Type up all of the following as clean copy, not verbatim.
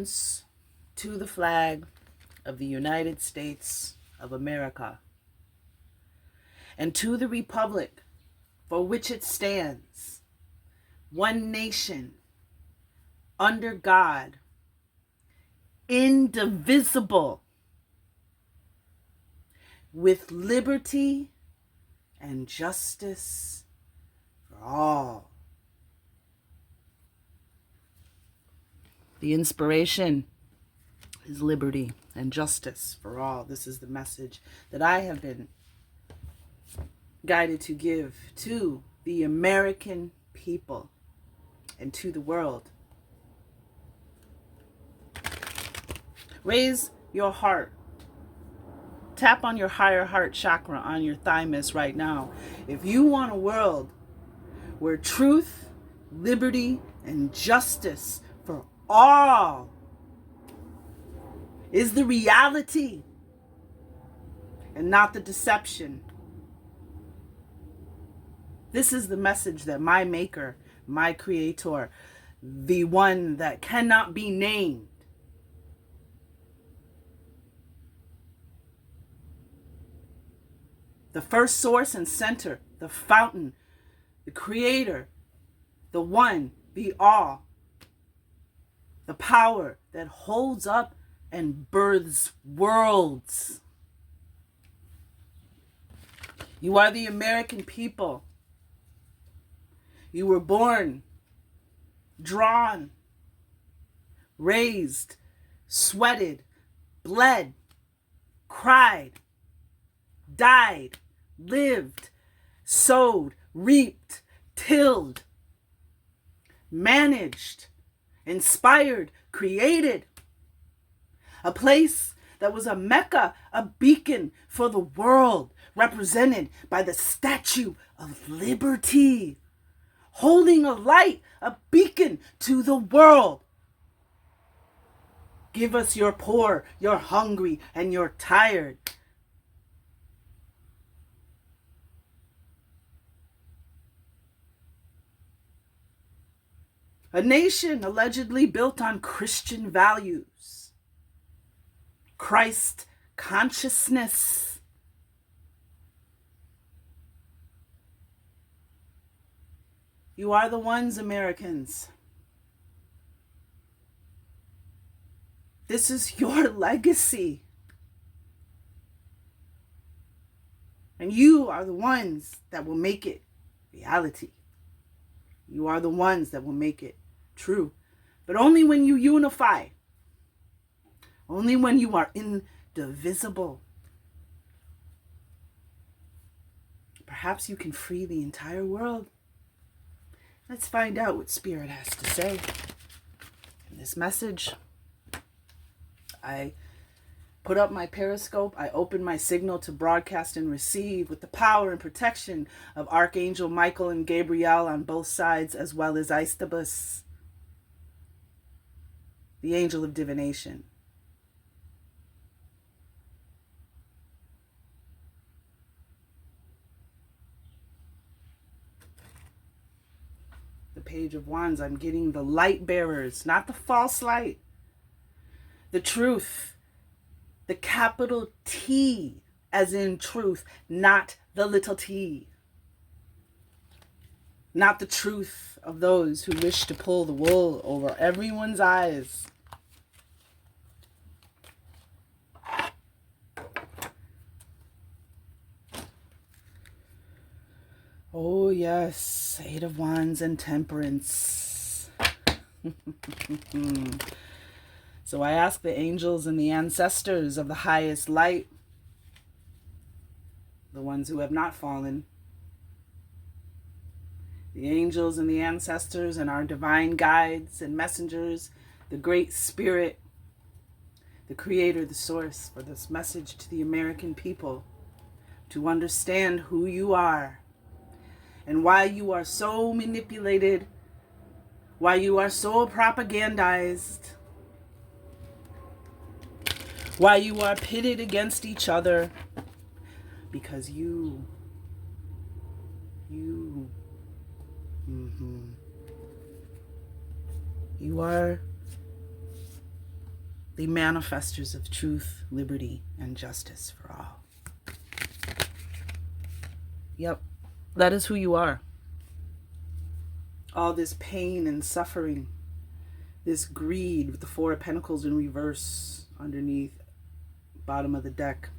allegiance to the flag of the United States of America and to the republic for which it stands, one nation, under God, indivisible, with liberty and justice for all. The inspiration is liberty and justice for all. This is the message that I have been guided to give to the American people and to the world. Raise your heart. Tap on your higher heart chakra on your thymus right now. If you want a world where truth, liberty, and justice for all is the reality and not the deception, this is the message that my maker, my creator, the one that cannot be named, the first source and center, the fountain, the creator, the one, the all, the power that holds up and births worlds. You are the American people. You were born, drawn, raised, sweated, bled, cried, died, lived, sowed, reaped, tilled, managed, inspired, created. A place that was a Mecca, a beacon for the world, represented by the Statue of Liberty, holding a light, a beacon to the world. Give us your poor, your hungry, and your tired. A nation allegedly built on Christian values, Christ consciousness. You are the ones, Americans. This is your legacy. And you are the ones that will make it reality. You are the ones that will make it true. But only when you unify. Only when you are indivisible. Perhaps you can free the entire world. Let's find out what Spirit has to say in this message. I put up my periscope. I opened my signal to broadcast and receive with the power and protection of Archangel Michael and Gabriel on both sides, as well as Aistabus, the angel of divination. The Page of Wands, I'm getting the light bearers, not the false light. The truth, the capital T, as in truth, not the little t. Not the truth of those who wish to pull the wool over everyone's eyes. Oh yes, Eight of Wands and Temperance. So I ask the angels and the ancestors of the highest light, the ones who have not fallen, the angels and the ancestors and our divine guides and messengers, the Great Spirit, the Creator, the Source, for this message to the American people, to understand who you are and why you are so manipulated, why you are so propagandized, why you are pitted against each other, because you are the manifestors of truth, liberty, and justice for all. Yep, that is who you are. All this pain and suffering, this greed with the Four of Pentacles in reverse underneath, bottom of the deck.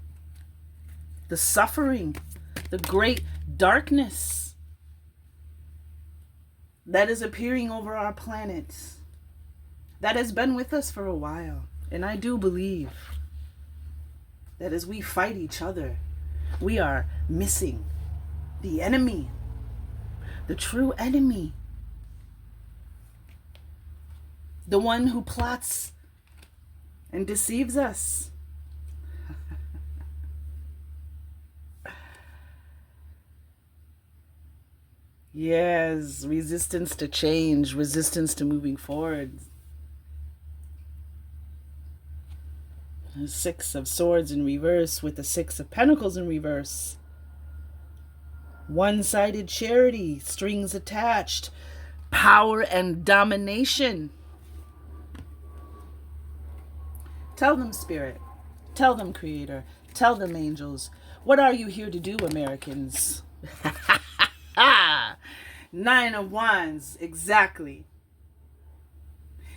The suffering, the great darkness that is appearing over our planet, that has been with us for a while. And I do believe that as we fight each other, we are missing the enemy, the true enemy, the one who plots and deceives us. Yes, resistance to change, resistance to moving forward. The Six of Swords in reverse with the Six of Pentacles in reverse. One-sided charity, strings attached, power and domination. Tell them, Spirit. Tell them, Creator. Tell them, angels. What are you here to do, Americans? Nine of Wands, exactly.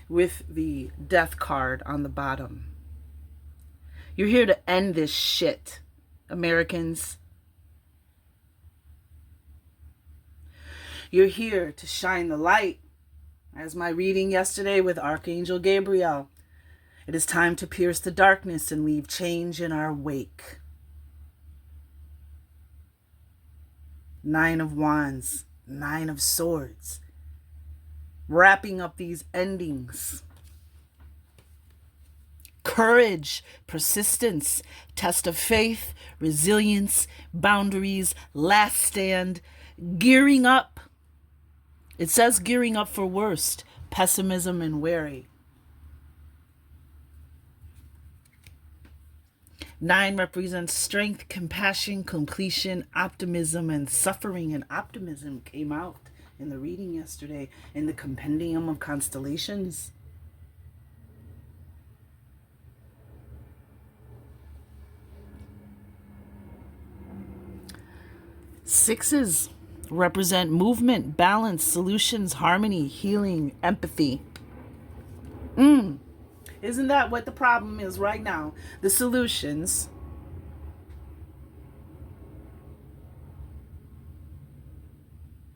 With the Death card on the bottom. You're here to end this shit, Americans. You're here to shine the light. As my reading yesterday with Archangel Gabriel, it is time to pierce the darkness and leave change in our wake. Nine of Wands, Nine of Swords. Wrapping up these endings. Courage, persistence, test of faith, resilience, boundaries, last stand, gearing up. It says gearing up for worst, pessimism and worry. 9 represents strength, compassion, completion, optimism, and suffering. And optimism came out in the reading yesterday in the Compendium of Constellations. Sixes represent movement, balance, solutions, harmony, healing, empathy. Isn't that what the problem is right now? The solutions.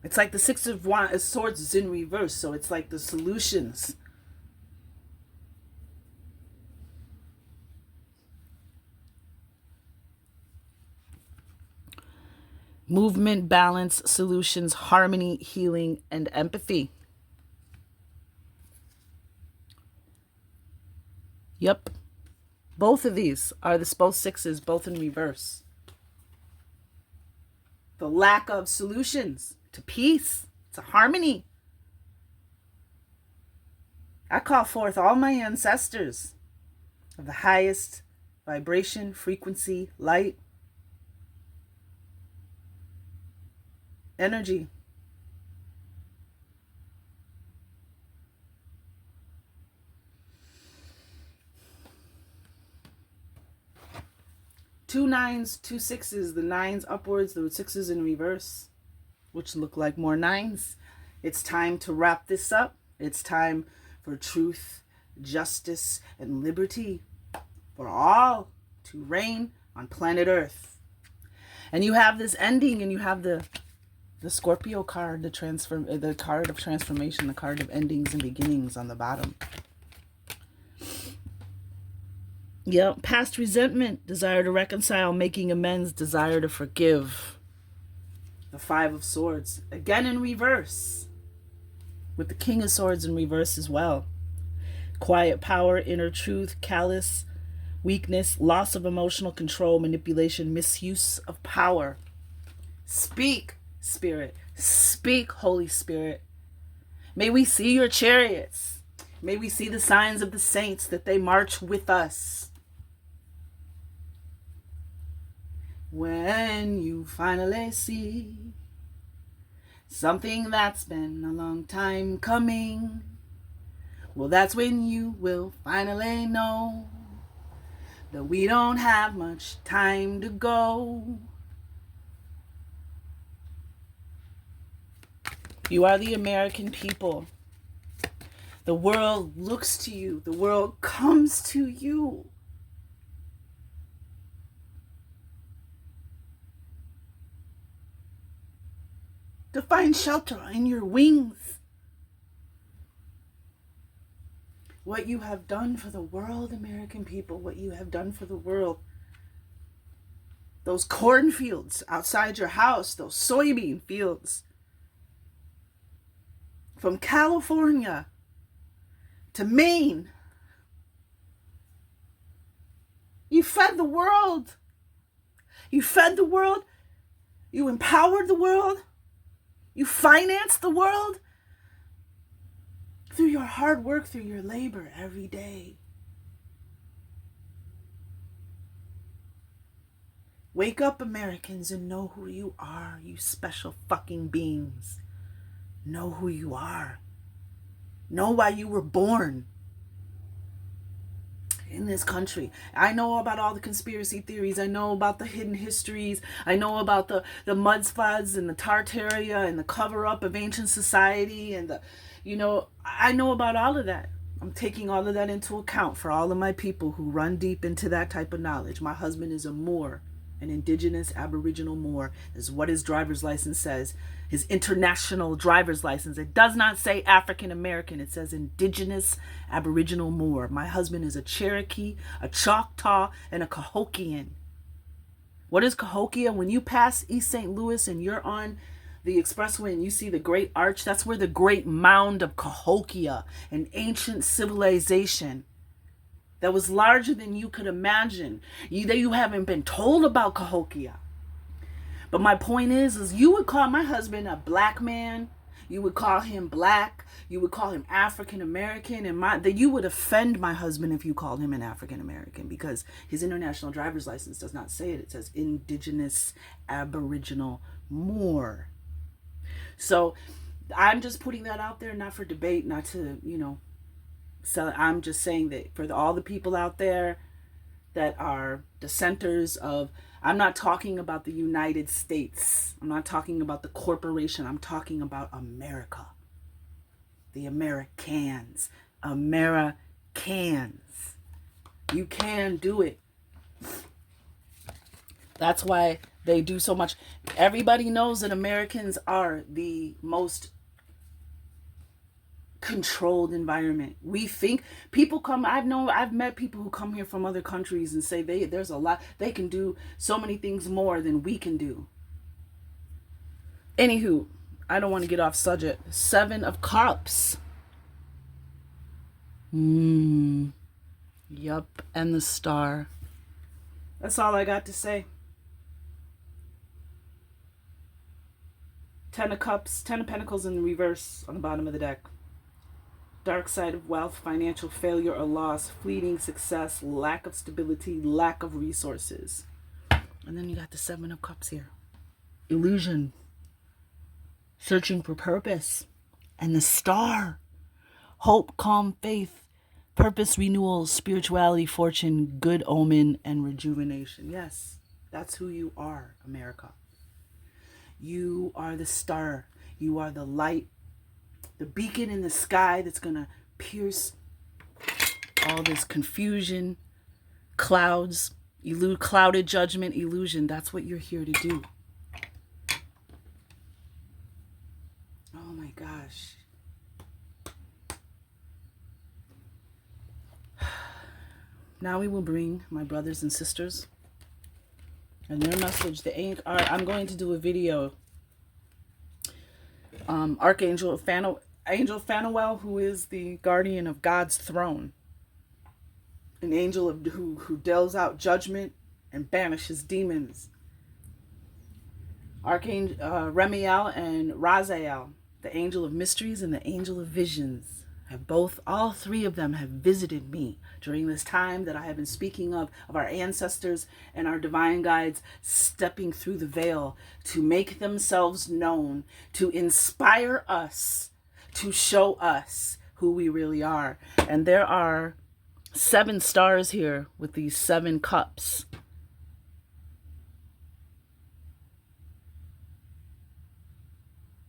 It's like the Six of Swords is in reverse, so it's like the solutions. Movement, balance, solutions, harmony, healing, and empathy. Yep. Both of these are both sixes, both in reverse. The lack of solutions to peace, to harmony. I call forth all my ancestors of the highest vibration, frequency, light, energy. Two nines, two sixes, the nines upwards, the sixes in reverse, which look like more nines. It's time to wrap this up. It's time for truth, justice, and liberty for all to reign on planet Earth. And you have this ending, and you have the Scorpio card, the card of transformation, the card of endings and beginnings on the bottom. Yep, past resentment, desire to reconcile, making amends, desire to forgive. The Five of Swords, again in reverse, with the King of Swords in reverse as well. Quiet power, inner truth, callous, weakness, loss of emotional control, manipulation, misuse of power. Speak, Spirit. Speak, Holy Spirit. May we see your chariots. May we see the signs of the saints, that they march with us. When you finally see something that's been a long time coming, Well, that's when you will finally know that we don't have much time to go. You are the American people. The world looks to you. The world comes to you. To find shelter in your wings. What you have done for the world, American people, what you have done for the world. Those cornfields outside your house, those soybean fields. From California to Maine. You fed the world. You fed the world. You empowered the world. You financed the world. Through your hard work, through your labor every day. Wake up, Americans, and know who you are, you special fucking beings. Know who you are. Know why you were born in this country. I know about all the conspiracy theories. I know about the hidden histories. I know about the mudslides and the Tartaria and the cover-up of ancient society and I know about all of that. I'm taking all of that into account for all of my people who run deep into that type of knowledge. My husband is a Moor, an indigenous Aboriginal Moor, is what his driver's license says. His international driver's license. It does not say African American. It says indigenous Aboriginal Moor. My husband is a Cherokee, a Choctaw, and a Cahokian. What is Cahokia? When you pass East St. Louis and you're on the expressway and you see the Great Arch, that's where the Great Mound of Cahokia, an ancient civilization that was larger than you could imagine. You haven't been told about Cahokia. But my point is you would call my husband a black man. You would call him black. You would call him African American. And that you would offend my husband if you called him an African American, because his international driver's license does not say it. It says indigenous Aboriginal Moor. So I'm just putting that out there, not for debate, not to, so I'm just saying that for all the people out there that are dissenters of, I'm not talking about the United States. I'm not talking about the corporation. I'm talking about America. The AmeriCANS. AmeriCANS. You can do it. That's why they do so much. Everybody knows that Americans are the most controlled environment. We think people come, I've met people who come here from other countries and say there's a lot, they can do so many things more than we can do. Anywho, I don't want to get off subject. 7 of Cups. Yup, and the Star. That's all I got to say. 10 of Cups, 10 of Pentacles in the reverse on the bottom of the deck. Dark side of wealth, financial failure or loss, fleeting success, lack of stability, lack of resources. And then you got the 7 of Cups here. Illusion. Searching for purpose. And the Star. Hope, calm, faith, purpose, renewal, spirituality, fortune, good omen, and rejuvenation. Yes, that's who you are, America. You are the star. You are the light, the beacon in the sky that's going to pierce all this confusion, clouds, clouded judgment, illusion. That's what you're here to do. Oh my gosh. Now we will bring my brothers and sisters and their message. I'm going to do a video. Archangel Angel Phanuel, who is the guardian of God's throne, an angel who deals out judgment and banishes demons. Archangel Remiel and Raziel, the angel of mysteries and the angel of visions, all 3 of them have visited me during this time that I have been speaking of our ancestors and our divine guides stepping through the veil to make themselves known, to inspire us, to show us who we really are. And there are 7 stars here with these 7 cups.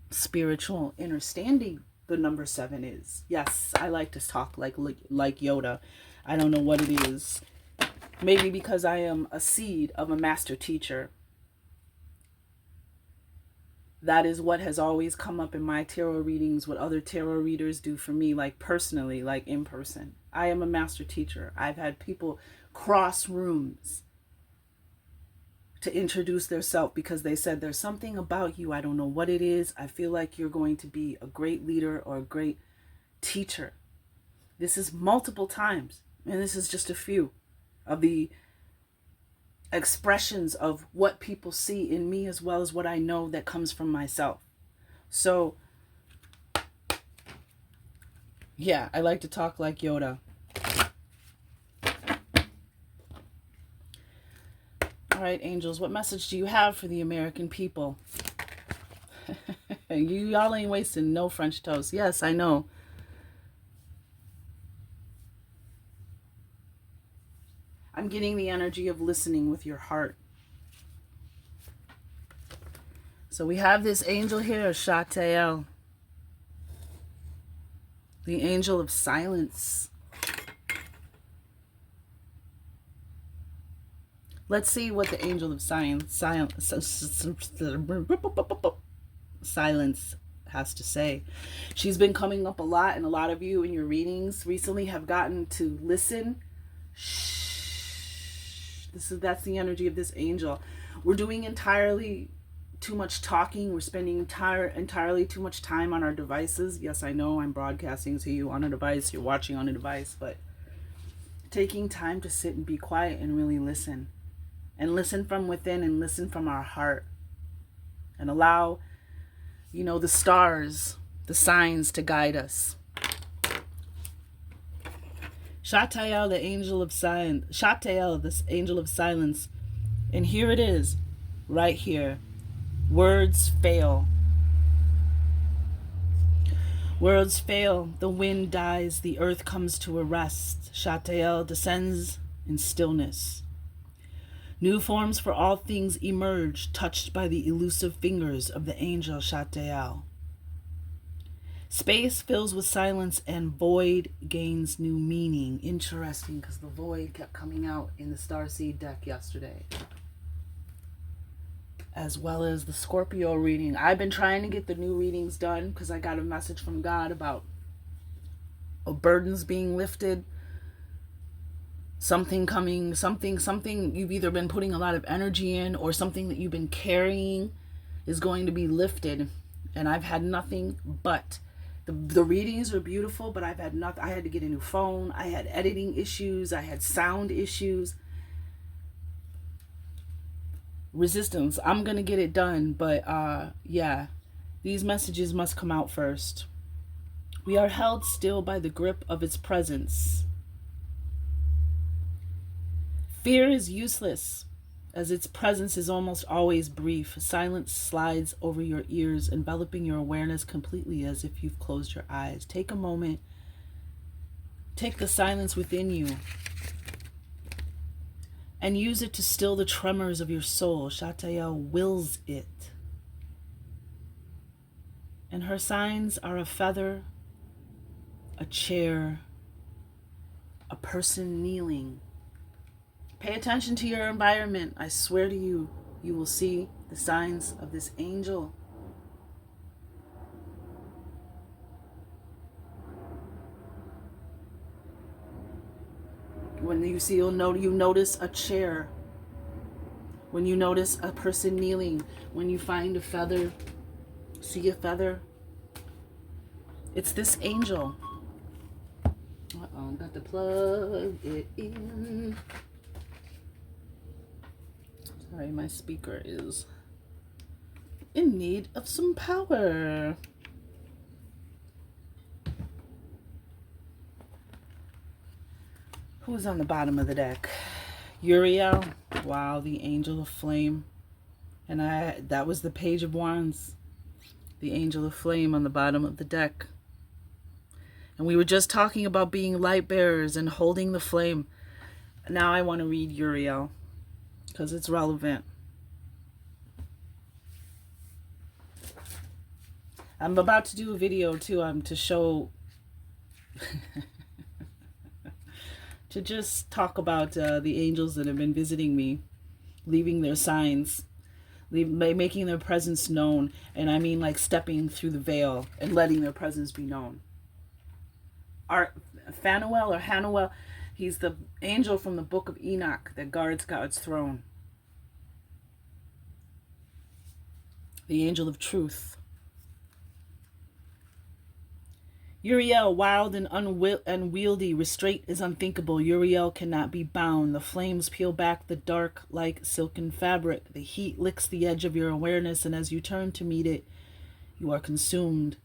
Spiritual understanding, the number 7 is. Yes, I like to talk like Yoda. I don't know what it is. Maybe because I am a seed of a master teacher. That is what has always come up in my tarot readings, what other tarot readers do for me, like personally, like in person. I am a master teacher. I've had people cross rooms to introduce themselves because they said, there's something about you. I don't know what it is. I feel like you're going to be a great leader or a great teacher. This is multiple times. And this is just a few of the expressions of what people see in me, as well as what I know that comes from myself. So, yeah, I like to talk like Yoda. All right, angels, what message do you have for the American people? Y'all ain't wasting no French toast. Yes, I know. I'm getting the energy of listening with your heart. So we have this angel here, Shatael, the angel of silence. Let's see what the angel of silence has to say. She's been coming up a lot, and a lot of you in your readings recently have gotten to listen. Shh. That's the energy of this angel. We're doing entirely too much talking. We're spending entirely too much time on our devices. Yes, I know I'm broadcasting to you on a device. You're watching on a device, but taking time to sit and be quiet and really listen. And listen from within and listen from our heart. And allow, the stars, the signs to guide us. Shatael, the angel of silence. Shatael, this angel of silence. And here it is, right here. Words fail. Words fail. The wind dies. The earth comes to a rest. Shatael descends in stillness. New forms for all things emerge, touched by the elusive fingers of the angel Shatael. Space fills with silence and void gains new meaning. Interesting, because the void kept coming out in the Starseed deck yesterday. As well as the Scorpio reading. I've been trying to get the new readings done because I got a message from God about burdens being lifted. Something coming, something you've either been putting a lot of energy in, or something that you've been carrying is going to be lifted. And I've had nothing but the readings are beautiful, but I've had nothing. I had to get a new phone. I had editing issues. I had sound issues. Resistance. I'm going to get it done, but yeah, these messages must come out first. We are held still by the grip of its presence. Fear is useless, as its presence is almost always brief. Silence slides over your ears, enveloping your awareness completely as if you've closed your eyes. Take a moment. Take the silence within you and use it to still the tremors of your soul. Shatael wills it. And her signs are a feather, a chair, a person kneeling. Pay attention to your environment. I swear to you, you will see the signs of this angel. When you see, you notice a chair. When you notice a person kneeling. When you find a feather, see a feather. It's this angel. Uh-oh, got to plug it in. Sorry, my speaker is in need of some power. Who's on the bottom of the deck? Uriel. Wow, the angel of flame. And that was the Page of Wands. The angel of flame on the bottom of the deck. And we were just talking about being light bearers and holding the flame. Now I want to read Uriel because it's relevant. I'm about to do a video too, to show, to just talk about the angels that have been visiting me, leaving their signs, making their presence known. And I mean like stepping through the veil and letting their presence be known. Hanuel, he's the angel from the book of Enoch that guards God's throne. The angel of truth. Uriel, wild and unwieldy, restraint is unthinkable. Uriel cannot be bound. The flames peel back the dark like silken fabric. The heat licks the edge of your awareness, and as you turn to meet it, you are consumed.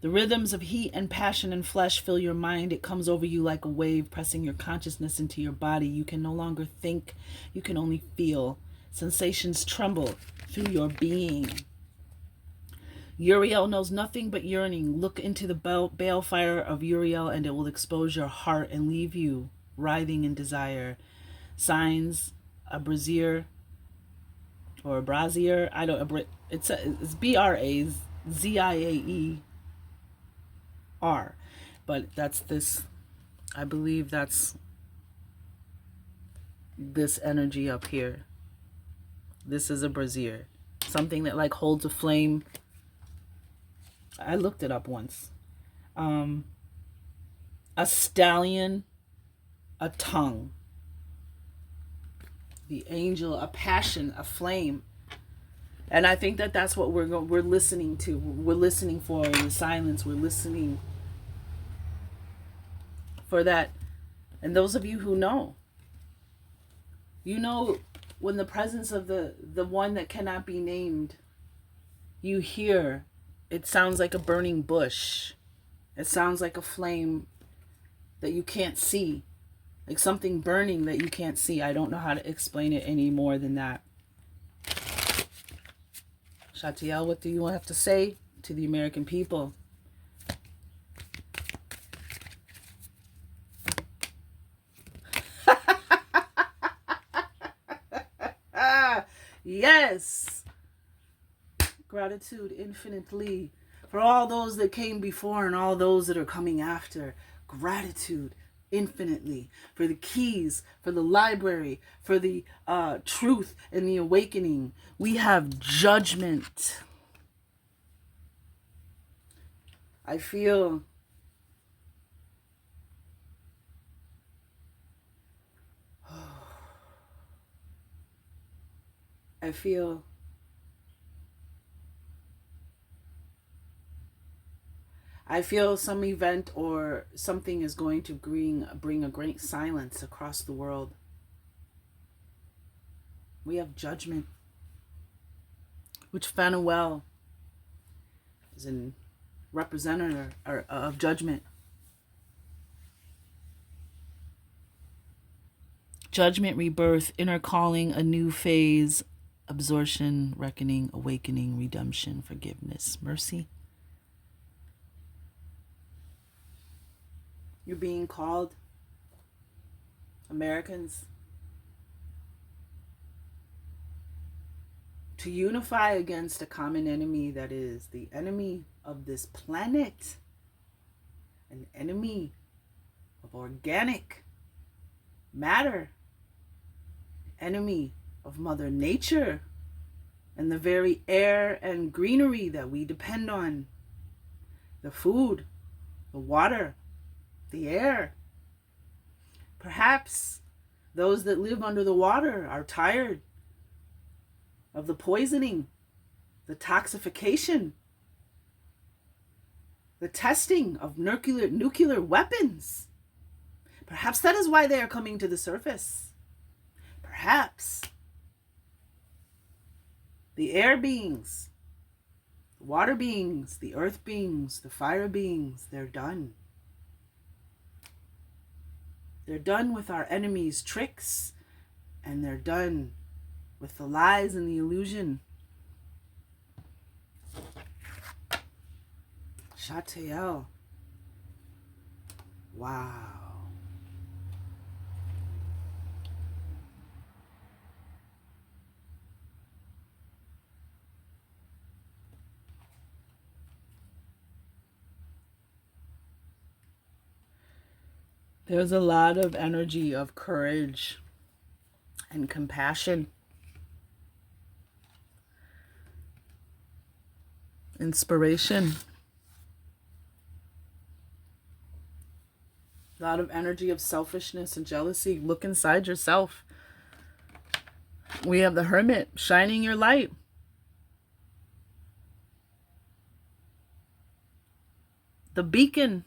The rhythms of heat and passion and flesh fill your mind. It comes over you like a wave, pressing your consciousness into your body. You can no longer think. You can only feel. Sensations tremble through your being. Uriel knows nothing but yearning. Look into the balefire of Uriel, and it will expose your heart and leave you writhing in desire. Signs, a brazier, or a brazier. It's BRAZIAER, but that's this. I believe that's this energy up here. This is a brazier, something that like holds a flame. I looked it up once. A stallion, a tongue, the angel, a passion, a flame. And I think that that's what we're listening to. We're listening for in the silence. We're listening for that. And those of you who know, you know, when the presence of the one that cannot be named, you hear. It sounds like a burning bush. It sounds like a flame that you can't see. Like something burning that you can't see. I don't know how to explain it any more than that. Shatiel, what do you have to say to the American people? Yes. Gratitude infinitely for all those that came before and all those that are coming after. Gratitude infinitely for the keys, for the library, for the truth and the awakening. We have judgment. I feel some event or something is going to bring a great silence across the world. We have judgment, which Fanuel is a representative of judgment. Judgment, rebirth, inner calling, a new phase, absorption, reckoning, awakening, redemption, forgiveness, mercy. You're being called, Americans, to unify against a common enemy that is the enemy of this planet, an enemy of organic matter, enemy of Mother Nature and the very air and greenery that we depend on, the food, the water, the air. Perhaps those that live under the water are tired of the poisoning, the toxification, the testing of nuclear weapons. Perhaps that is why they are coming to the surface. Perhaps the air beings, the water beings, the earth beings, the fire beings, they're done. They're done with our enemies' tricks, and they're done with the lies and the illusion. Shatael. Wow. There's a lot of energy of courage and compassion, inspiration, a lot of energy of selfishness and jealousy. Look inside yourself. We have the Hermit shining your light. The beacon.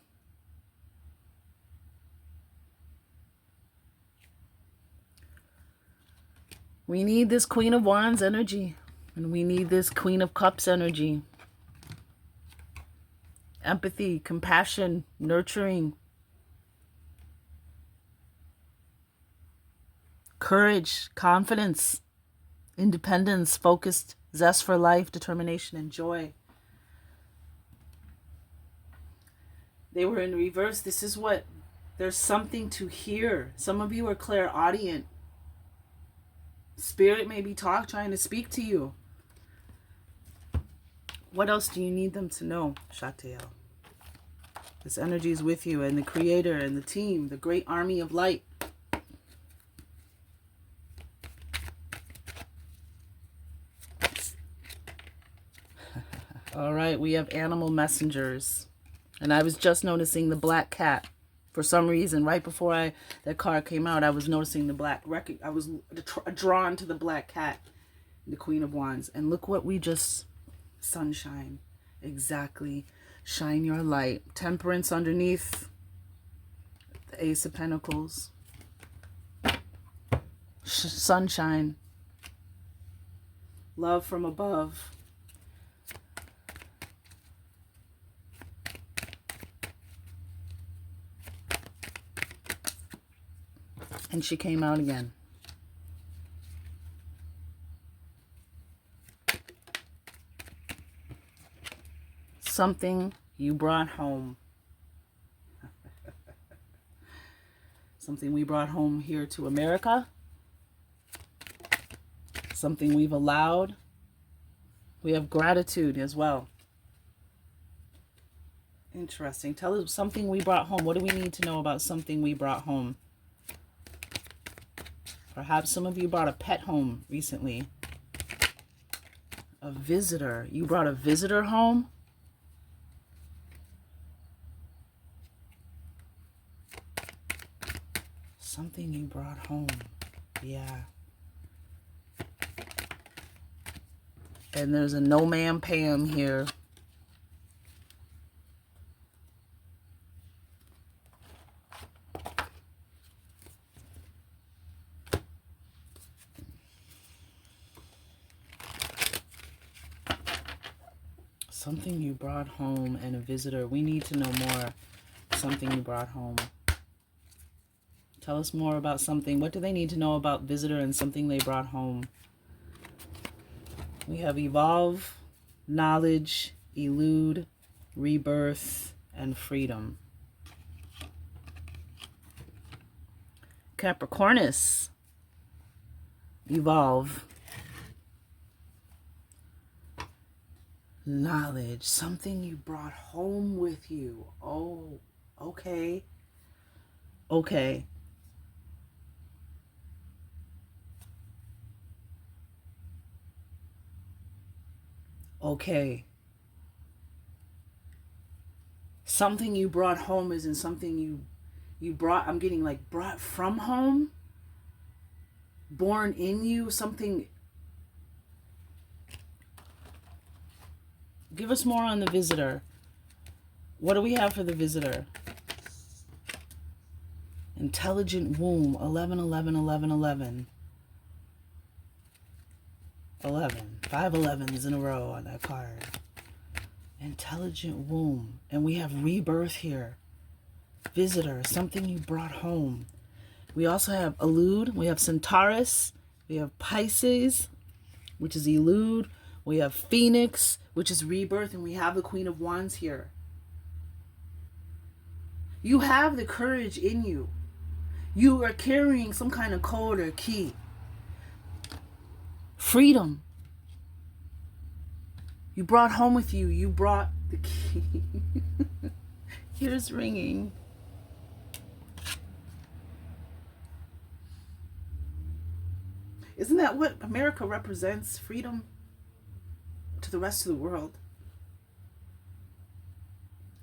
We need this Queen of Wands energy. And we need this Queen of Cups energy. Empathy, compassion, nurturing. Courage, confidence, independence, focused, zest for life, determination, and joy. They were in reverse. This is what, there's something to hear. Some of you are clairaudient. Spirit may be trying to speak to you. What else do you need them to know, Shatiel? This energy is with you and the Creator and the team, the great army of light. All right, we have animal messengers. And I was just noticing the black cat. For some reason, right before that card came out, I was noticing the black record. I was drawn to the black cat, the Queen of Wands. And look what we just, sunshine. Exactly. Shine your light. Temperance underneath. The Ace of Pentacles. Sunshine. Love from above. And she came out again. Something you brought home. Something we brought home here to America. Something we've allowed. We have gratitude as well. Interesting. Tell us something we brought home. What do we need to know about something we brought home? Perhaps some of you brought a pet home recently. A visitor. You brought a visitor home? Something you brought home. Yeah. And there's a no ma'am Pam here. Something you brought home and a visitor. We need to know more. Something you brought home. Tell us more about something. What do they need to know about visitor and something they brought home? We have evolve, knowledge, elude, rebirth, and freedom. Capricornus. Evolve. Knowledge, something you brought home with you. Oh, okay. Okay. Okay. Something you brought home isn't something you brought, I'm getting like brought from home. Born in you, something. Give us more on the visitor. What do we have for the visitor? Intelligent womb. 11, 11, 11, 11. 11. 5 11s in a row on that card. Intelligent womb. And we have rebirth here. Visitor. Something you brought home. We also have elude. We have Centaurus. We have Pisces, which is elude. We have Phoenix, which is rebirth. And we have the Queen of Wands here. You have the courage in you. You are carrying some kind of code or key. Freedom. You brought home with you. You brought the key. Ears ringing. Isn't that what America represents? Freedom to the rest of the world.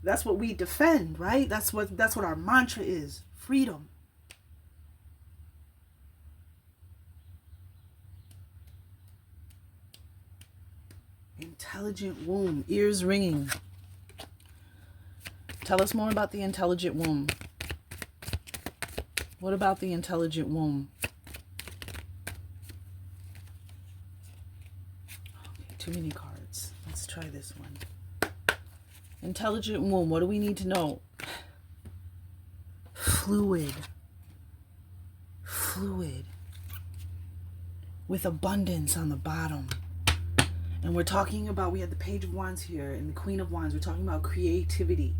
That's what we defend, right? That's what our mantra is. Freedom. Intelligent womb. Ears ringing. Tell us more about the intelligent womb. What about the intelligent womb? Okay, too many cards. Let's try this one. Intelligent womb. What do we need to know? Fluid. Fluid. With abundance on the bottom. And we're talking about, we had the Page of Wands here and the Queen of Wands. We're talking about creativity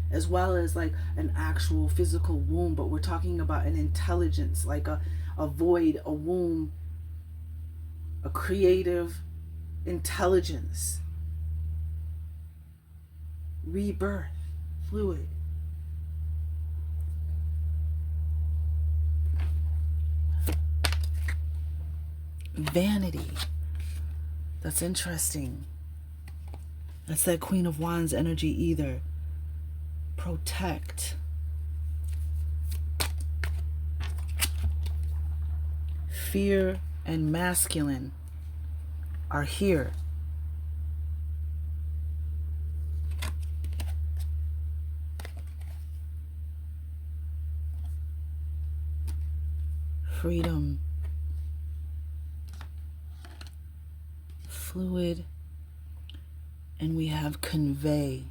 as well as like an actual physical womb. But we're talking about an intelligence, like a void, a womb, a creative intelligence. Rebirth. Fluid. Vanity. That's interesting. That's that Queen of Wands energy either. Protect. Fear and masculine are here. Freedom. Fluid. And we have convey.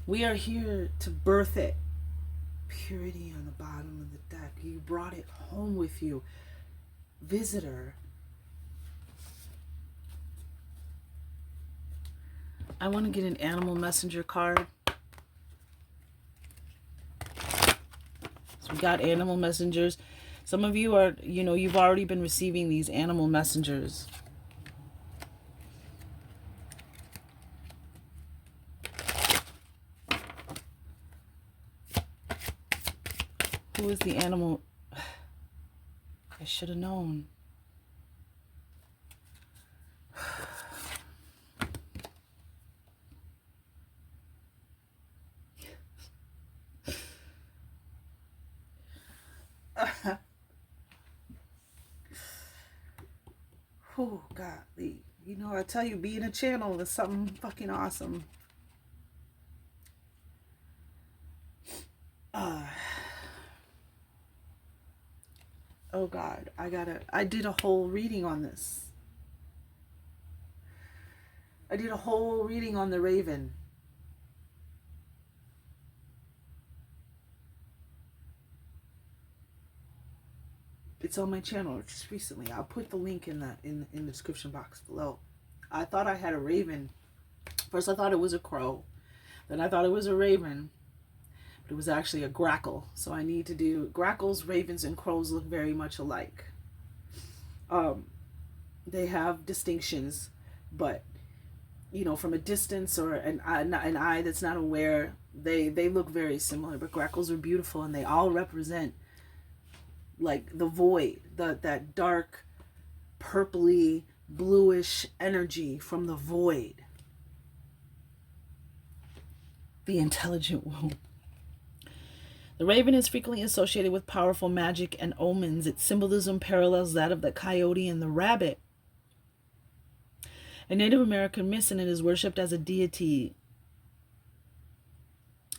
We are here to birth it. Purity on the bottom of the deck. You brought it home with you. Visitor. I want to get an animal messenger card. So we got animal messengers. Some of you are, you've already been receiving these animal messengers. Who is the animal? I should have known. Oh, golly. I tell you, being a channel is something fucking awesome. Oh God, I did a whole reading on this. I did a whole reading on the Raven. It's on my channel just recently. I'll put the link in the description box below. I thought I had a raven. First I thought it was a crow. Then I thought it was a raven. But it was actually a grackle. So I need to do grackles, ravens, and crows look very much alike. They have distinctions, but from a distance or an eye that's not aware, they look very similar. But grackles are beautiful, and they all represent like the void, that dark, purpley, bluish energy from the void. The intelligent womb. The raven is frequently associated with powerful magic and omens. Its symbolism parallels that of the coyote and the rabbit. A Native American myth, and it is worshipped as a deity.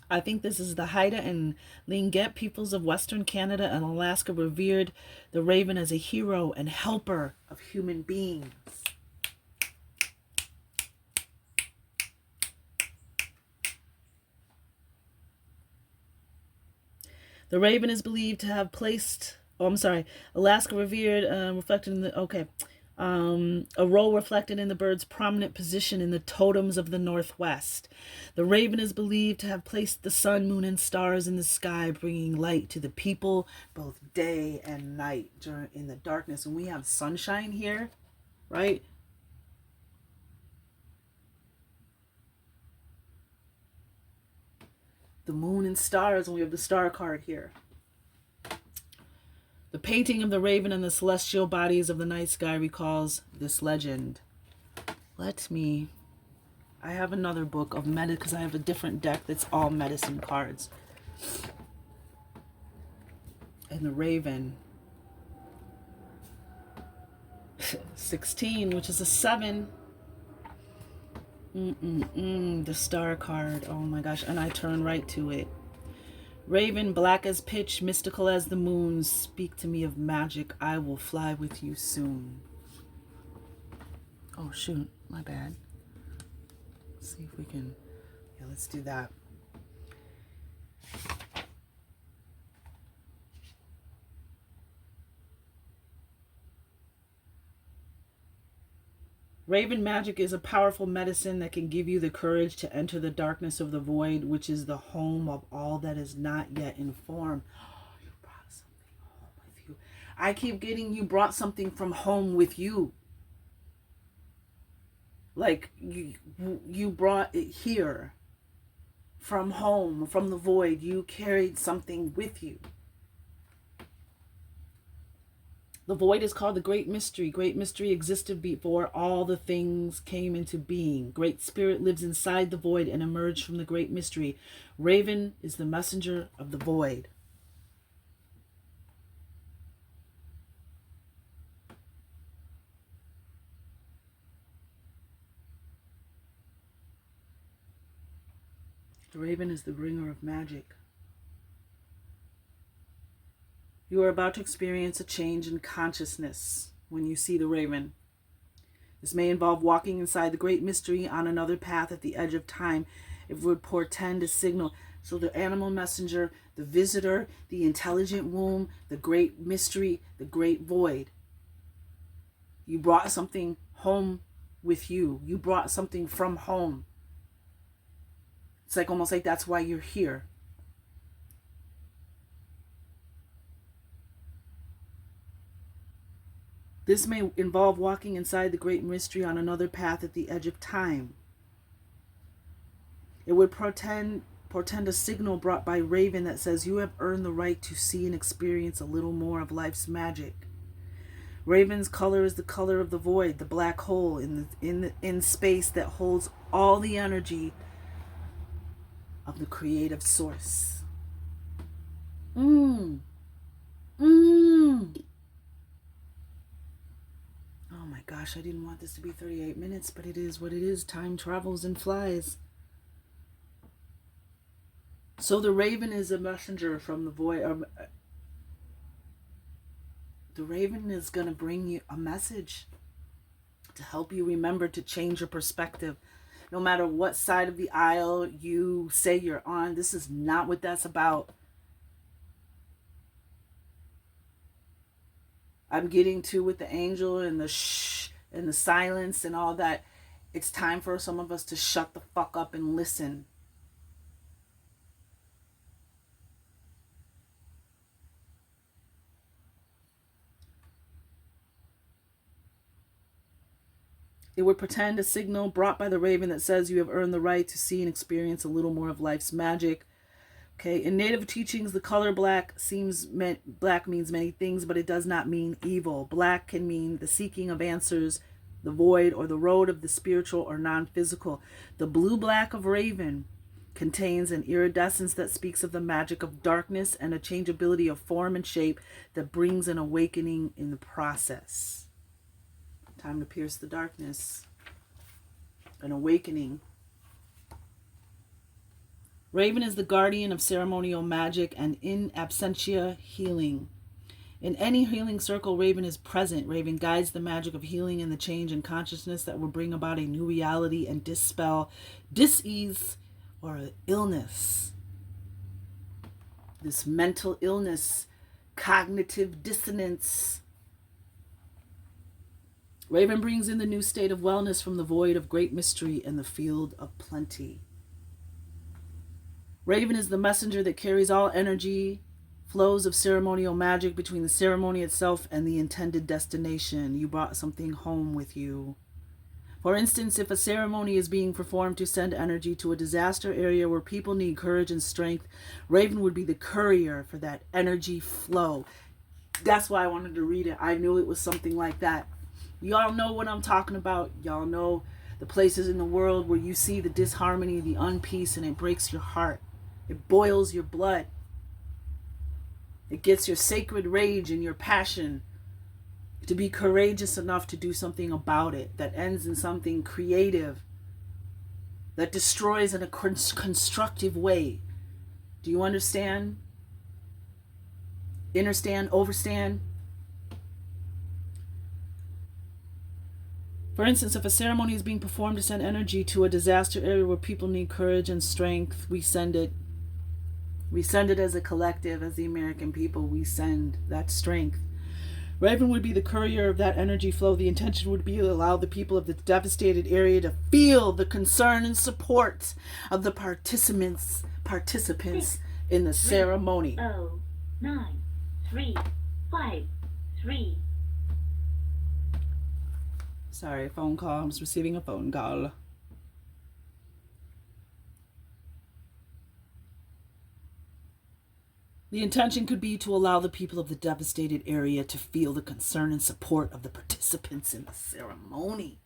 I think this is the Haida and Tlingit peoples of Western Canada and Alaska revered the raven as a hero and helper of human beings. The raven is believed to have placed, Alaska revered, reflected in the, A role reflected in the bird's prominent position in the totems of the Northwest. The raven is believed to have placed the sun, moon, and stars in the sky, bringing light to the people both day and night in the darkness. And we have sunshine here, right? The moon and stars, and we have the star card here. The painting of the raven and the celestial bodies of the night sky recalls this legend. I have another book of because I have a different deck that's all medicine cards. And the raven. 16, which is a 7. The star card. Oh my gosh. And I turn right to it. Raven, black as pitch, mystical as the moon, speak to me of magic. I will fly with you soon. Oh shoot, my bad. Let's see if we can. Yeah, let's do that. Raven magic is a powerful medicine that can give you the courage to enter the darkness of the void, which is the home of all that is not yet informed. Oh, you brought something home with you. I keep getting you brought something from home with you. Like you brought it here from home, from the void. You carried something with you. The void is called the Great Mystery. Great Mystery existed before all the things came into being. Great Spirit lives inside the void and emerged from the Great Mystery. Raven is the messenger of the void. The raven is the bringer of magic. You are about to experience a change in consciousness when you see the raven. This may involve walking inside the great mystery on another path at the edge of time. It would portend a signal. So the animal messenger, the visitor, the intelligent womb, the great mystery, the great void. You brought something home with you. You brought something from home. It's like almost like that's why you're here. This may involve walking inside the great mystery on another path at the edge of time. It would portend a signal brought by Raven that says you have earned the right to see and experience a little more of life's magic. Raven's color is the color of the void, the black hole in space that holds all the energy of the creative source. Oh my gosh, I didn't want this to be 38 minutes, but it is what it is. Time travels and flies. So the raven is a messenger from the void. The raven is going to bring you a message to help you remember to change your perspective. No matter what side of the aisle you say you're on, this is not what that's about. I'm getting to with the angel and the shh and the silence and all that. It's time for some of us to shut the fuck up and listen. It would portend a signal brought by the raven that says you have earned the right to see and experience a little more of life's magic. Okay, in Native teachings, the color black black means many things, but it does not mean evil. Black can mean the seeking of answers, the void, or the road of the spiritual or non-physical. The blue-black of raven contains an iridescence that speaks of the magic of darkness and a changeability of form and shape that brings an awakening in the process. Time to pierce the darkness. An awakening. Raven is the guardian of ceremonial magic and in absentia healing. In any healing circle, Raven is present. Raven guides the magic of healing and the change in consciousness that will bring about a new reality and dispel dis-ease or illness. This mental illness, cognitive dissonance. Raven brings in the new state of wellness from the void of great mystery and the field of plenty. Raven is the messenger that carries all energy, flows of ceremonial magic between the ceremony itself and the intended destination. You brought something home with you. For instance, if a ceremony is being performed to send energy to a disaster area where people need courage and strength, Raven would be the courier for that energy flow. That's why I wanted to read it. I knew it was something like that. Y'all know what I'm talking about. Y'all know the places in the world where you see the disharmony, the unpeace, and it breaks your heart. It boils your blood. It gets your sacred rage and your passion to be courageous enough to do something about it that ends in something creative, that destroys in a constructive way. Do you understand? Understand? Overstand? For instance, if a ceremony is being performed to send energy to a disaster area where people need courage and strength, we send it. We send it as a collective, as the American people. We send that strength. Raven would be the courier of that energy flow. The intention would be to allow the people of the devastated area to feel the concern and support of the participants in the ceremony. 0, 9, 3, 5, 3. Sorry, phone call. I was receiving a phone call. The intention could be to allow the people of the devastated area to feel the concern and support of the participants in the ceremony.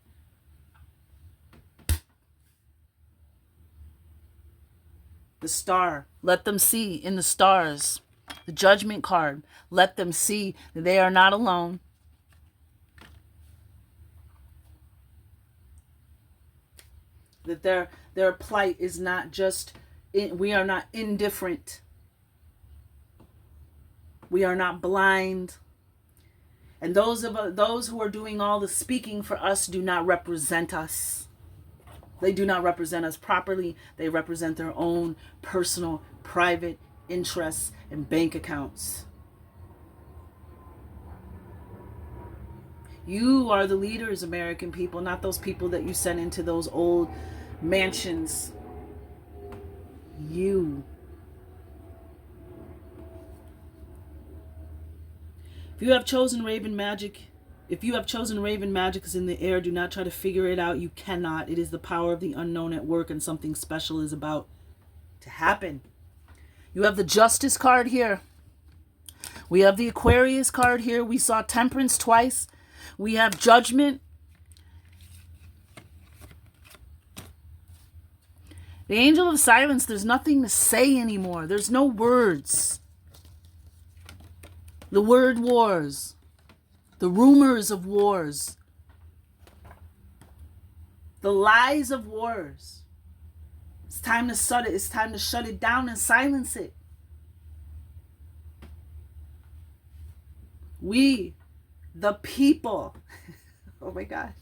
The star, let them see in the stars. The judgment card, let them see that they are not alone. That their plight is not just, we are not indifferent. We are not blind. And those who are doing all the speaking for us do not represent us. They do not represent us properly. They represent their own personal, private interests and bank accounts. You are the leaders, American people, not those people that you sent into those old mansions. You. If you have chosen Raven magic is in the air, do not try to figure it out. You cannot. It is the power of the unknown at work, and something special is about to happen. You have the Justice card here. We have the Aquarius card here. We saw Temperance twice. We have Judgment. The Angel of Silence, there's nothing to say anymore. There's no words. The word wars. The rumors of wars. The lies of wars. It's time to shut it. It's time to shut it down and silence it. We, the people. Oh my gosh.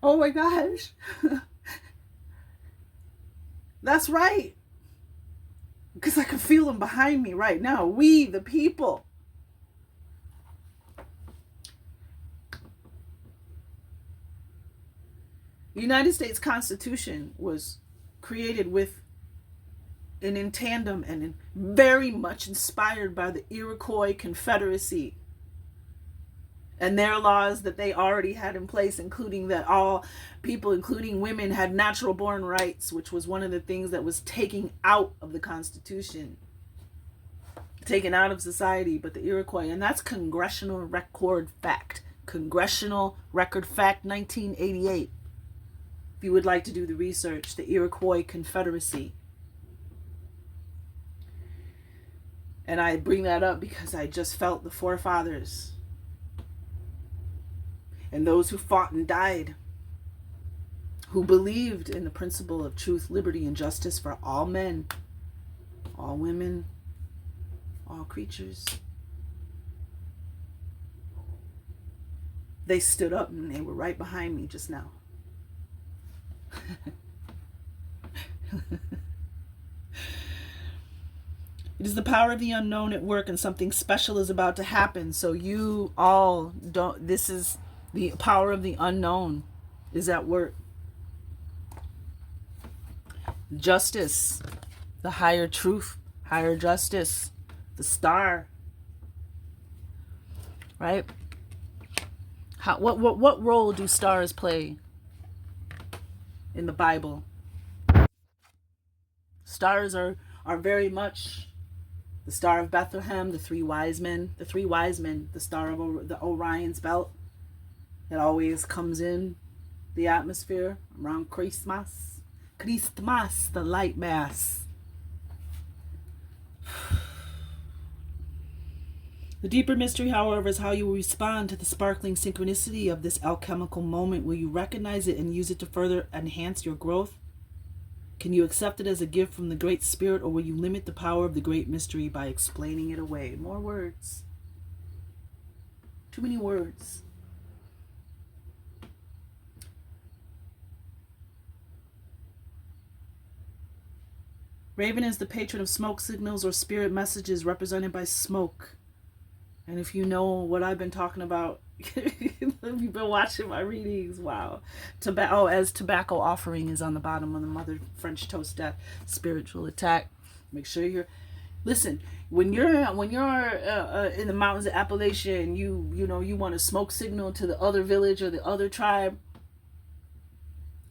Oh my gosh. That's right. Because I can feel them behind me right now. We, the people. The United States Constitution was created with and in tandem and very much inspired by the Iroquois Confederacy and their laws that they already had in place, including that all people, including women, had natural born rights, which was one of the things that was taken out of the Constitution, taken out of society. But the Iroquois, and that's Congressional Record Fact. Congressional Record Fact 1988. If you would like to do the research, the Iroquois Confederacy. And I bring that up because I just felt the forefathers and those who fought and died, who believed in the principle of truth, liberty, and justice for all men, all women, all creatures. They stood up and they were right behind me just now. It It is the power of the unknown at work, and something special is about to happen. So you all don't, this is the power of the unknown is at work. Justice, the higher truth, higher justice, the star, right? What role do stars play in the Bible? Stars are very much the Star of Bethlehem, the three wise men, the star of the Orion's belt that always comes in the atmosphere around Christmas, the light mass. The deeper mystery, however, is how you will respond to the sparkling synchronicity of this alchemical moment. Will you recognize it and use it to further enhance your growth? Can you accept it as a gift from the Great Spirit, or will you limit the power of the great mystery by explaining it away? More words. Too many words. Raven is the patron of smoke signals or spirit messages represented by smoke. And if you know what I've been talking about, if you've been watching my readings, wow. As tobacco offering is on the bottom of the Mother French Toast Death spiritual attack. Make sure you're, listen, when you're in the mountains of Appalachia and you want to smoke signal to the other village or the other tribe,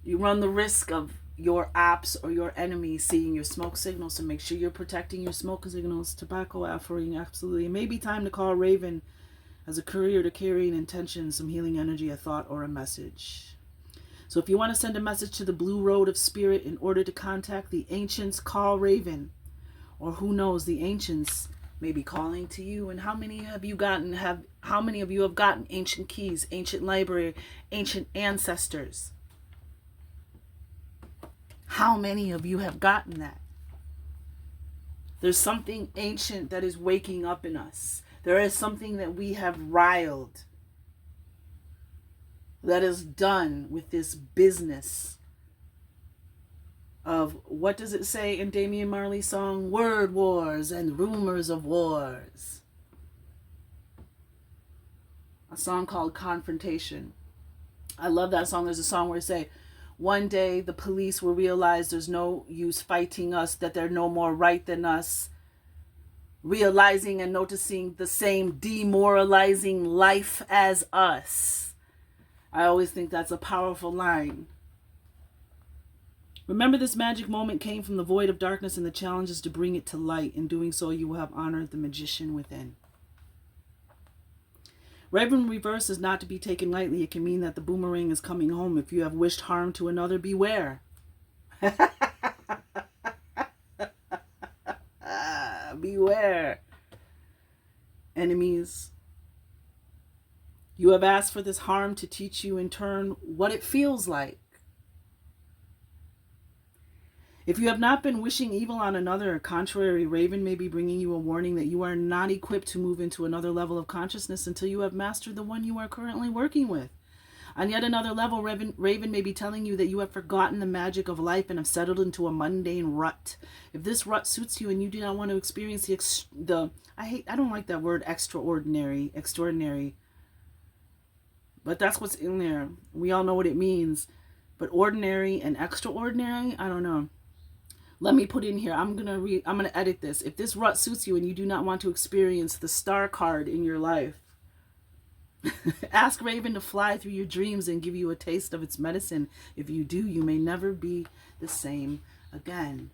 you run the risk of your ops or your enemies seeing your smoke signals. So make sure you're protecting your smoke signals. Tobacco offering, absolutely. It may be time to call Raven as a courier to carry an intention, some healing energy, a thought, or a message. So if you want to send a message to the Blue Road of Spirit in order to contact the ancients, call Raven. Or who knows, the ancients may be calling to you. And how many of you have gotten ancient keys, ancient library, ancient ancestors? How many of you have gotten that? There's something ancient that is waking up in us. There is something that we have riled, that is done with this business of, what does it say in Damian Marley's song? Word wars and rumors of wars. A song called Confrontation. I love that song. There's a song where it say, one day the police will realize there's no use fighting us, that they're no more right than us. Realizing and noticing the same demoralizing life as us. I always think that's a powerful line. Remember, this magic moment came from the void of darkness, and the challenge is to bring it to light. In doing so, you will have honored the magician within. Raven reverse is not to be taken lightly. It can mean that the boomerang is coming home. If you have wished harm to another, beware. Beware. Enemies. You have asked for this harm to teach you in turn what it feels like. If you have not been wishing evil on another, contrary, Raven may be bringing you a warning that you are not equipped to move into another level of consciousness until you have mastered the one you are currently working with. On yet another level, Raven may be telling you that you have forgotten the magic of life and have settled into a mundane rut. If this rut suits you and you do not want to experience I don't like that word extraordinary, but that's what's in there. We all know what it means. But ordinary and extraordinary, I don't know. Let me put in here, I'm going to edit this. If this rut suits you and you do not want to experience the star card in your life, ask Raven to fly through your dreams and give you a taste of its medicine. If you do, you may never be the same again.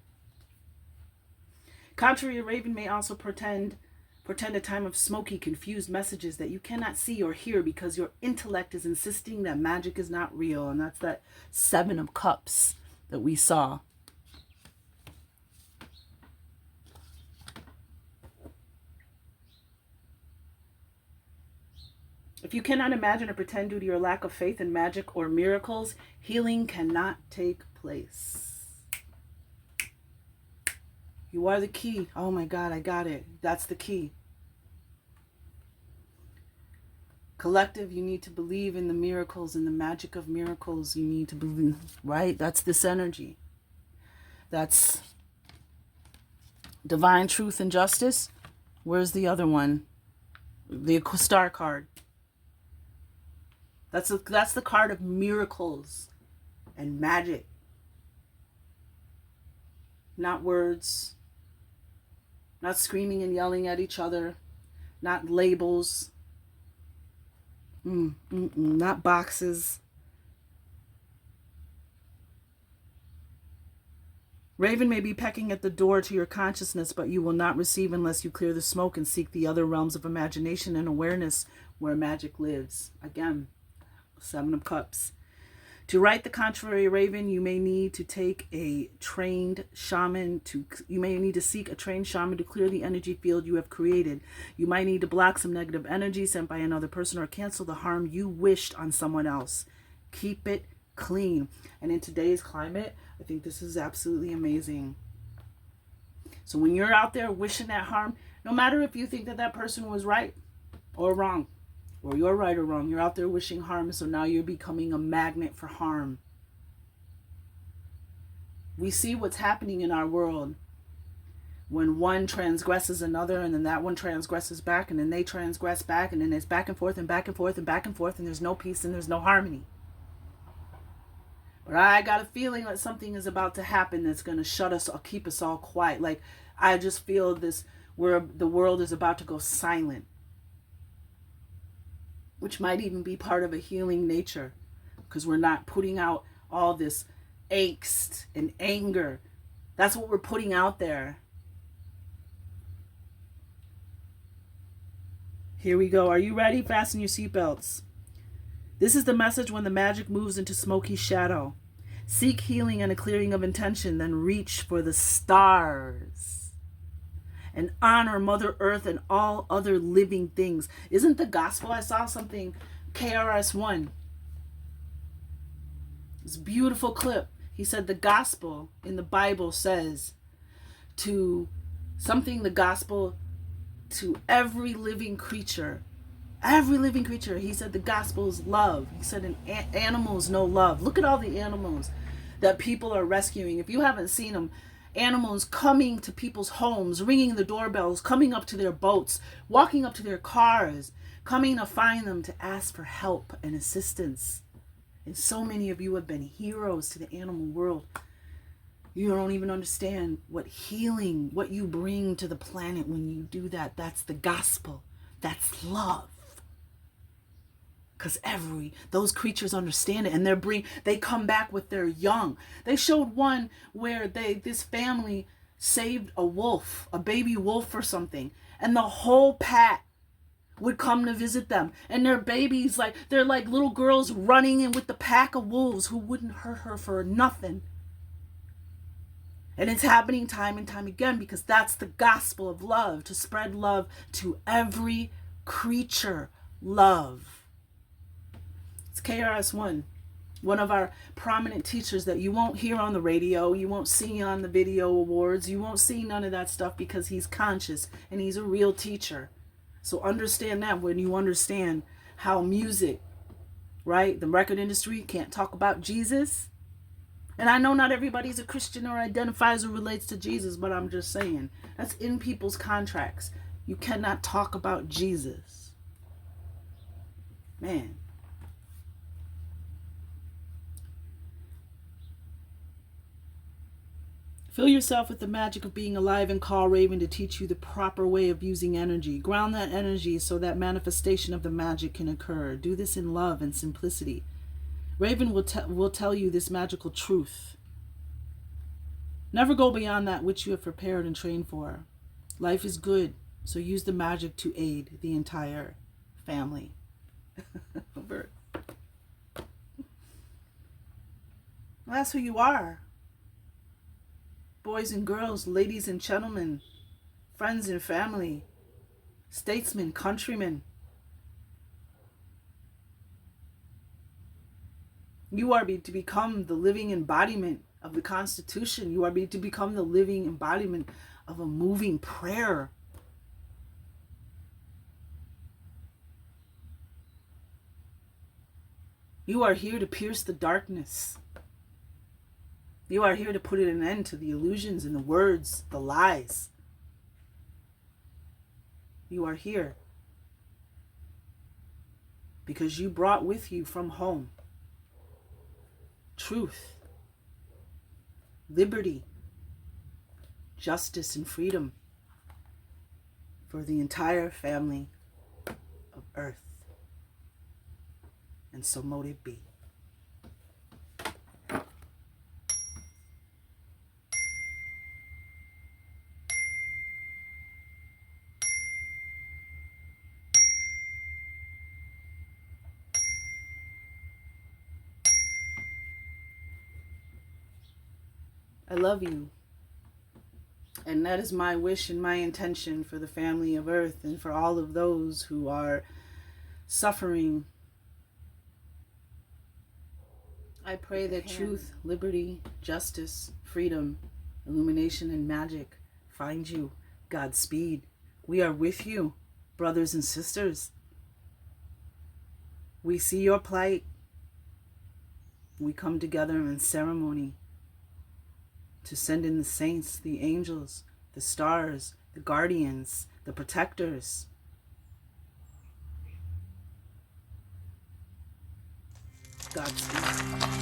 Contrary, Raven may also pretend a time of smoky, confused messages that you cannot see or hear because your intellect is insisting that magic is not real. And that's that 7 of Cups that we saw. If you cannot imagine or pretend due to your lack of faith in magic or miracles, healing cannot take place. You are the key. Oh my God, I got it. That's the key. Collective, you need to believe in the miracles and the magic of miracles. You need to believe, right? That's this energy. That's Divine truth and justice. Where's the other one? The star card. That's the card of miracles and magic. Not words. Not screaming and yelling at each other. Not labels. Not boxes. Raven may be pecking at the door to your consciousness, but you will not receive unless you clear the smoke and seek the other realms of imagination and awareness where magic lives. Again, Seven of Cups. To write the contrary, Raven, you may need to take a trained shaman you may need to seek a trained shaman to clear the energy field you have created. You might need to block some negative energy sent by another person or cancel the harm you wished on someone else. Keep it clean. And in today's climate, I think this is absolutely amazing. So when you're out there wishing that harm, no matter if you think that that person was right or wrong, or you're right or wrong, you're out there wishing harm, so now you're becoming a magnet for harm. We see what's happening in our world when one transgresses another, and then that one transgresses back, and then they transgress back, and then it's back and forth and back and forth and back and forth, and there's no peace and there's no harmony. But I got a feeling that something is about to happen that's going to shut us or keep us all quiet. Like, I just feel this, where the world is about to go silent, which might even be part of a healing nature, because we're not putting out all this angst and anger. That's what we're putting out there. Here we go. Are you ready? Fasten your seatbelts. This is the message when the magic moves into smoky shadow. Seek healing and a clearing of intention, then reach for the stars. And honor Mother Earth and all other living things. Isn't the gospel? I saw something, KRS-One. This beautiful clip. He said the gospel in the Bible says to something, the gospel to every living creature. Every living creature. He said the gospel is love. He said animals know love. Look at all the animals that people are rescuing. If you haven't seen them, animals coming to people's homes, ringing the doorbells, coming up to their boats, walking up to their cars, coming to find them to ask for help and assistance. And so many of you have been heroes to the animal world. You don't even understand what healing, what you bring to the planet when you do that. That's the gospel. That's love. Because those creatures understand it, and they come back with their young. They showed one where this family saved a wolf, a baby wolf or something, and the whole pack would come to visit them, and their babies, they're like little girls running in with the pack of wolves who wouldn't hurt her for nothing. And it's happening time and time again, because that's the gospel of love, to spread love to every creature. Love. It's KRS-One, one of our prominent teachers that you won't hear on the radio, you won't see on the video awards, you won't see none of that stuff, because he's conscious and he's a real teacher. So understand that when you understand how music, right, the record industry can't talk about Jesus. And I know not everybody's a Christian or identifies or relates to Jesus, but I'm just saying, that's in people's contracts. You cannot talk about Jesus. Man. Fill yourself with the magic of being alive and call Raven to teach you the proper way of using energy. Ground that energy so that manifestation of the magic can occur. Do this in love and simplicity. Raven will tell you this magical truth. Never go beyond that which you have prepared and trained for. Life is good, so use the magic to aid the entire family. Well, that's who you are. Boys and girls, ladies and gentlemen, friends and family, statesmen, countrymen. You are to become the living embodiment of the Constitution. You are to become the living embodiment of a moving prayer. You are here to pierce the darkness. You are here to put an end to the illusions and the words, the lies. You are here because you brought with you from home truth, liberty, justice, and freedom for the entire family of Earth. And so mote it be. I love you. And that is my wish and my intention for the family of Earth and for all of those who are suffering. I pray that truth, liberty, justice, freedom, illumination, and magic find you. Godspeed. We are with you, brothers and sisters. We see your plight. We come together in ceremony to send in the saints, the angels, the stars, the guardians, the protectors. Godspeed.